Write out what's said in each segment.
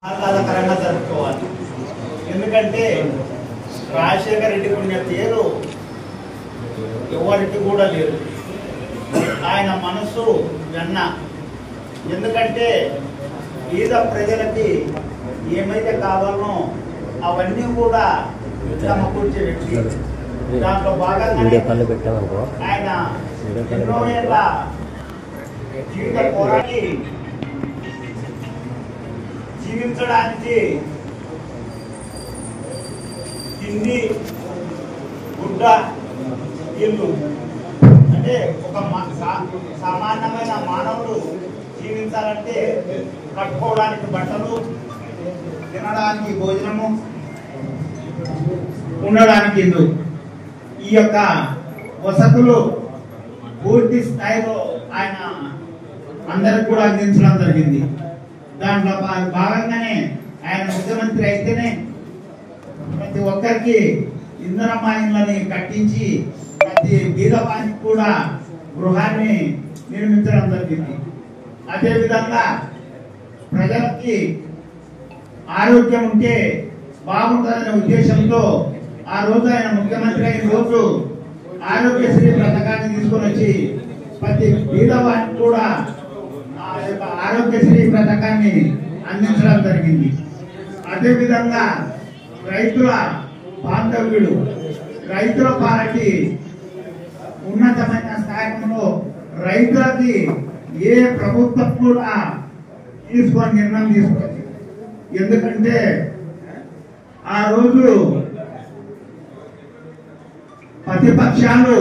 ఆహ్లాదకరంగా జరుపుకోవాలి. ఎందుకంటే రాజశేఖర రెడ్డికి ఉన్న పేరు ఎవరికి కూడా లేదు. ఆయన మనసు వెన్న. ఎందుకంటే పేద ప్రజలకి ఏమైతే కావాలనో అవన్నీ కూడా సమకూర్చే వ్యక్తి. దాంట్లో భాగంగానే ఆయన ఎన్నో ఏళ్ళ జీవిత పోరాటి జీవించడానికి తిండి, గుడ్డ, ఇల్లు అంటే ఒక సామాన్యమైన మానవుడు జీవించాలంటే కట్టుకోవడానికి బట్టలు, తినడానికి భోజనము, ఉండడానికి ఇల్లు, ఈ యొక్క వసతులు పూర్తి స్థాయిలో ఆయన అందరికి కూడా అందించడం జరిగింది. దాంట్లో భాగంగానే ఆయన ముఖ్యమంత్రి అయితేనే ప్రతి ఒక్కరికి ఇంధనమ్మ ఇళ్ళని కట్టించి ప్రతి బీదవానికి కూడా గృహాన్ని నిర్మించడం జరిగింది. అదేవిధంగా ప్రజలకి ఆరోగ్యం ఉంటే బాగుంటుందనే ఉద్దేశంతో ఆ రోజు ఆయన ముఖ్యమంత్రి అయిన రోజు ఆరోగ్యశ్రీ పథకాన్ని తీసుకొని వచ్చి ప్రతి బీదవానికి కూడా ఆ యొక్క ఆరోగ్యశ్రీ పథకాన్ని అందించడం జరిగింది. అదేవిధంగా రైతుల బాంధవ్యుడు, రైతుల పార్టీ ఉన్నతమైన స్థాయిలో రైతులకి ఏ ప్రభుత్వం కూడా తీసుకొని నిర్ణయం తీసుకోవాలి. ఎందుకంటే ఆ రోజు ప్రతిపక్షాలు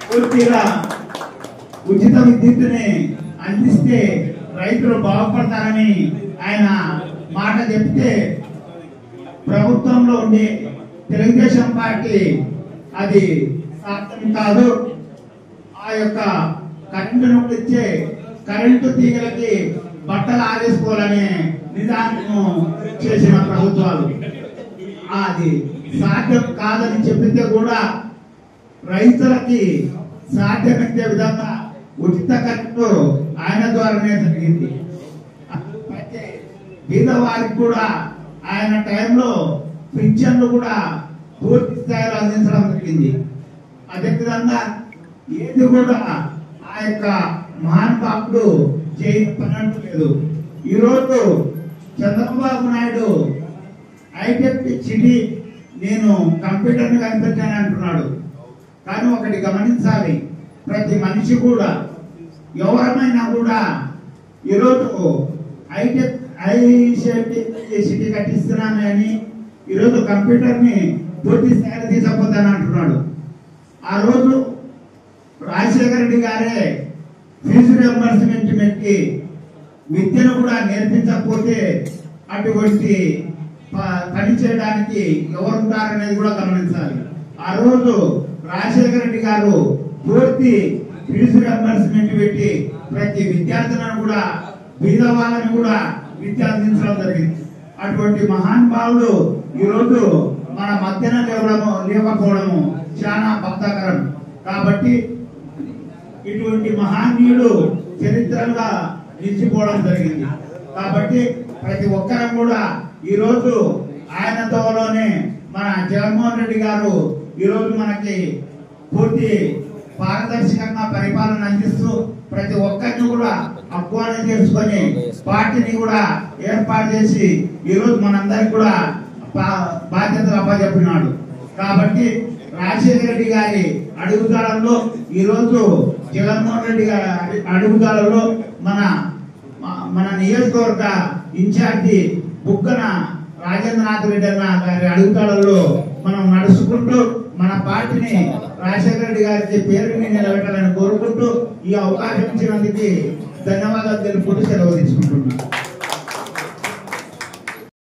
పూర్తిగా ఉచిత విద్యుత్తుని అందిస్తే రైతులు బాగుపడతారని ఆయన మాట చెప్తే ప్రభుత్వంలో ఉండే తెలుగుదేశం పార్టీ అది సాధ్యం కాదు, ఆ యొక్క కరెంటును ఇచ్చే కరెంటు తీగలకి బట్టలు ఆరేసుకోవాలనే నిదానము చేసిన ప్రభుత్వాలు అది సాధ్యం కాదని చెప్పితే కూడా రైతులకి సాధ్యమయ్యే విధంగా ఉచిత కరెంటు ఆయన ద్వారానే జరిగింది. పేదవారికి కూడా ఆయన టైంలో పింఛన్లు కూడా పూర్తి స్థాయిలో అందించడం జరిగింది. అదేవిధంగా ఏది కూడా ఆ యొక్క మహానుభావుడు చేయని పని లేదు. ఈరోజు చంద్రబాబు నాయుడు హైటెక్ సిటీ నేను కంప్యూటర్ని కనిపెట్టాను అంటున్నాడు. కానీ ఒకటి గమనించాలి, ప్రతి మనిషి కూడా ఎవరమైనా కూడా ఈరోజు హైటెక్ సిటీ కట్టిస్తున్నాను అని ఈరోజు కంప్యూటర్ని పూర్తి స్థాయిలో తీసుకుపోతాను అంటున్నాడు. ఆ రోజు రాజశేఖర రెడ్డి గారే ఫీజు రియంబర్స్మెంట్ పెట్టి విద్యను కూడా నేర్పించకపోతే అటువంటి పని చేయడానికి ఎవరుంటారనేది కూడా గమనించాలి. ఆ రోజు రాజశేఖర రెడ్డి గారు పూర్తి ఫీజు రియంబర్స్మెంట్ పెట్టి ప్రతి విద్యార్థులను కూడా బీదవాళ్ళని కూడా విద్య అందించడం జరిగింది. అటువంటి మహానుభావుడు ఈరోజు మన మధ్యన లేకపోవడము చాలా బాధాకరం. కాబట్టి ఇటువంటి మహానీయుడు చరిత్రగా నిలిచిపోవడం జరిగింది. కాబట్టి ప్రతి ఒక్కరం కూడా ఈరోజు ఆయన తోలోనే మన జగన్మోహన్ రెడ్డి గారు ఈరోజు మనకి పూర్తి పారదర్శకంగా పరిపాలన అందిస్తూ ప్రతి ఒక్కరిని కూడా ఆహ్వానం చేసుకొని పార్టీని కూడా ఏర్పాటు చేసి ఈరోజు మనందరికి కూడా బాధ్యతలు అప్పచెప్పినాడు. కాబట్టి రాజశేఖర రెడ్డి గారి అడుగుదాడల్లో ఈరోజు జగన్మోహన్ రెడ్డి గారి అడుగుదాడల్లో మన నియోజకవర్గ ఇన్ఛార్జి బుగ్గన రాజేంద్రనాథ్ రెడ్డి అన్న గారి అడుగుదాడల్లో మనం నడుచుకుంటూ మన పార్టీని రాజశేఖర రెడ్డి గారి పేరుని నిలబెట్టాలని కోరుకుంటూ ఈ అవకాశం ఇచ్చినందుకు ధన్యవాదాలు తెలుపుకుంటూ సెలవు తీసుకుంటున్నాను.